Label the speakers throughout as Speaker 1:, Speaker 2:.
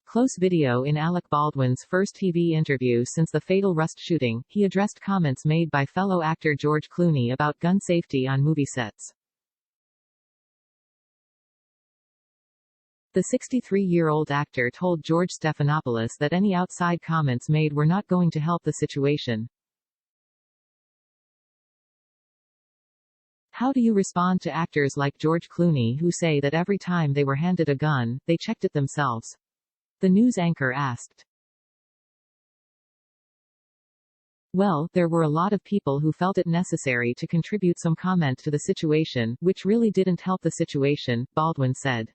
Speaker 1: Close video. In Alec Baldwin's first TV interview since the fatal Rust shooting, he addressed comments made by fellow actor George Clooney about gun safety on movie sets. The 63-year-old actor told George Stephanopoulos that any outside comments made were not going to help the situation. How do you respond to actors like George Clooney who say that every time they were handed a gun, they checked it themselves? The news anchor asked. Well, there were a lot of people who felt it necessary to contribute some comment to the situation, which really didn't help the situation, Baldwin said.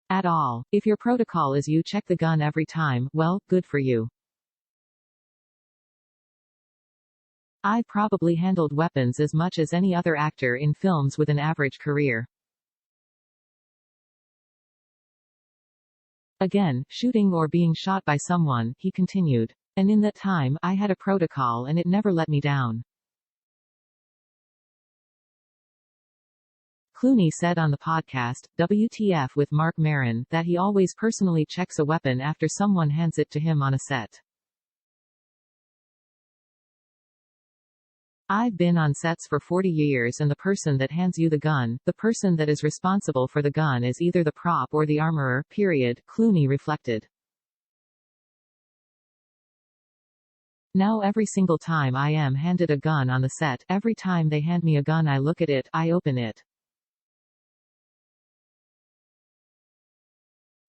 Speaker 1: At all. If your protocol is you check the gun every time, well, good for you. I probably handled weapons as much as any other actor in films with an average career. Again, shooting or being shot by someone, he continued. And in that time, I had a protocol and it never let me down. Clooney said on the podcast, WTF with Marc Maron, that he always personally checks a weapon after someone hands it to him on a set. I've been on sets for 40 years and the person that hands you the gun, the person that is responsible for the gun is either the prop or the armorer, period, Clooney reflected. Now every single time I am handed a gun on the set, every time they hand me a gun I look at it, I open it.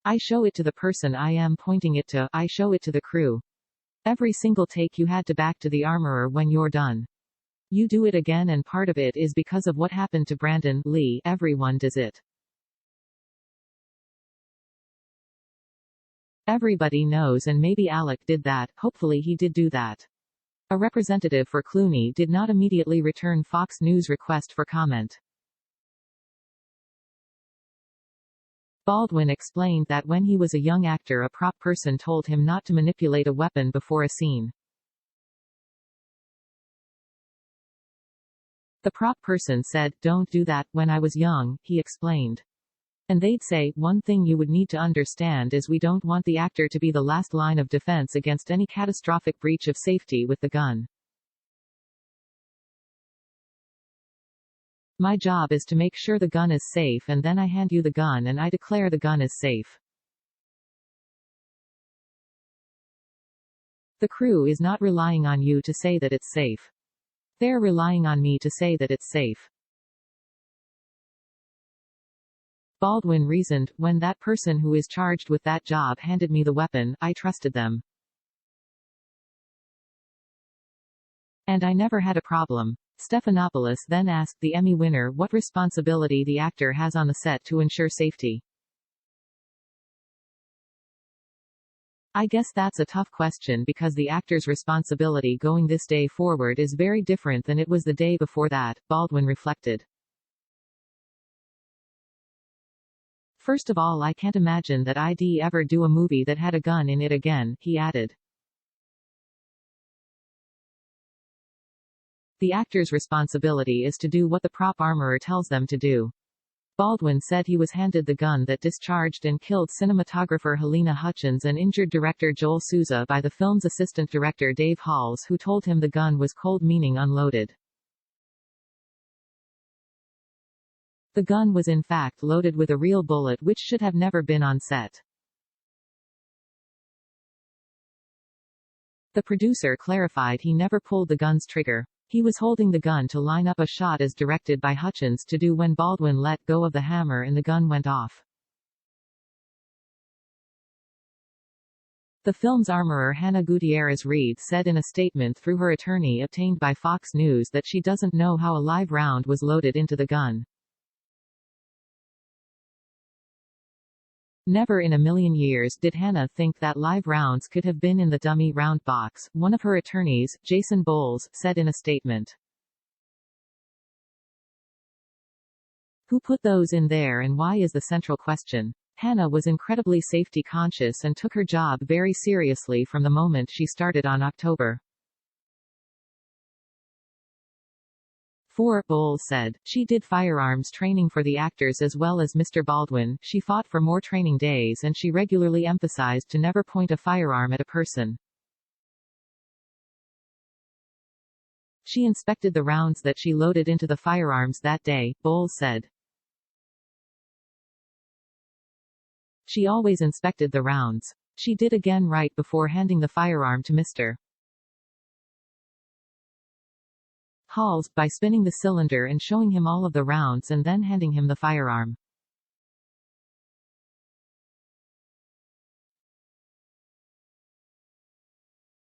Speaker 1: I show it to the person I am pointing it to, I show it to the crew. Every single take you had to back to the armorer when you're done. You do it again and part of it is because of what happened to Brandon Lee, everyone does it. Everybody knows and maybe Alec did that, hopefully he did do that. A representative for Clooney did not immediately return Fox News' request for comment. Baldwin explained that when he was a young actor a prop person told him not to manipulate a weapon before a scene. The prop person said, "Don't do that," when I was young, he explained. And they'd say, "One thing you would need to understand is we don't want the actor to be the last line of defense against any catastrophic breach of safety with the gun. My job is to make sure the gun is safe and then I hand you the gun and I declare the gun is safe. The crew is not relying on you to say that it's safe. They're relying on me to say that it's safe." Baldwin reasoned, "When that person who is charged with that job handed me the weapon, I trusted them. And I never had a problem." Stephanopoulos then asked the Emmy winner what responsibility the actor has on the set to ensure safety. I guess that's a tough question because the actor's responsibility going this day forward is very different than it was the day before that, Baldwin reflected. First of all, I can't imagine that I'd ever do a movie that had a gun in it again, he added. The actor's responsibility is to do what the prop armorer tells them to do. Baldwin said he was handed the gun that discharged and killed cinematographer Halyna Hutchins and injured director Joel Souza by the film's assistant director Dave Halls, who told him the gun was cold, meaning unloaded. The gun was in fact loaded with a real bullet which should have never been on set. The producer clarified he never pulled the gun's trigger. He was holding the gun to line up a shot as directed by Hutchins to do when Baldwin let go of the hammer and the gun went off. The film's armorer Hannah Gutierrez-Reed said in a statement through her attorney obtained by Fox News that she doesn't know how a live round was loaded into the gun. Never in a million years did Hannah think that live rounds could have been in the dummy round box, one of her attorneys, Jason Bowles, said in a statement. Who put those in there and why is the central question. Hannah was incredibly safety conscious and took her job very seriously from the moment she started on October 4. Bowles said, "She did firearms training for the actors as well as Mr. Baldwin. She fought for more training days and she regularly emphasized to never point a firearm at a person. She inspected the rounds that she loaded into the firearms that day," Bowles said. "She always inspected the rounds. She did again right before handing the firearm to Mr. Halls, by spinning the cylinder and showing him all of the rounds and then handing him the firearm.